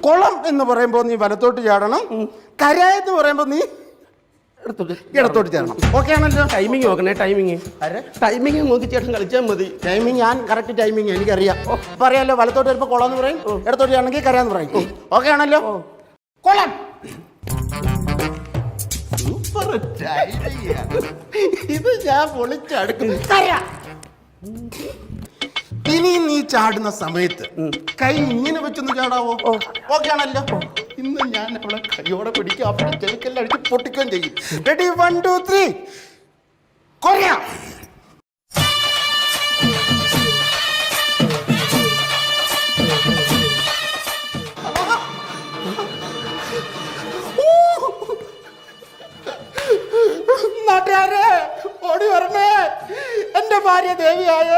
കുളം എന്ന് പറയുമ്പോൾ നീ വലത്തോട്ട് ചാടണം, കര എന്ന് പറയുമ്പോൾ നീ ഇടത്തോട്ട് ചേരണം. ഓക്കെ ആണല്ലോ? ടൈമിങ് നോക്കണേ, ടൈമിങ് നോക്കി ചേട്ടൻ കളിച്ചാൽ മതി. ടൈമിങ് ഞാൻ കറക്റ്റ് ടൈമിങ് എനിക്കറിയാം. അപ്പൊ അറിയാലോ, വലത്തോട്ട് വരുമ്പോൾ കുളം എന്ന് പറയും, ഇടത്തോട്ട് ആണെങ്കിൽ കര എന്ന് പറയും. ഓക്കെ ആണല്ലോ? കുളം. ഇത് ഞാൻ പൊളിച്ചടുക്കും. ഇനി നീ ചാടുന്ന സമയത്ത് കൈ ഇങ്ങനെ വെച്ചൊന്ന് ചാടാവോ? ഓക്കെ ആണല്ലോ? ഇന്ന് ഞാൻ അവളെ കൈയോടെ പിടിക്കും, അവിടെ ചെറുക്കെല്ലാം അടിച്ച് പൊട്ടിക്കുകയും ചെയ്യും. റെഡി? 1 2 3 കൊറയാ. നാട്ടുകാരെ ഓടി വരണേ, എന്റെ ഭാര്യ ദേവിയായ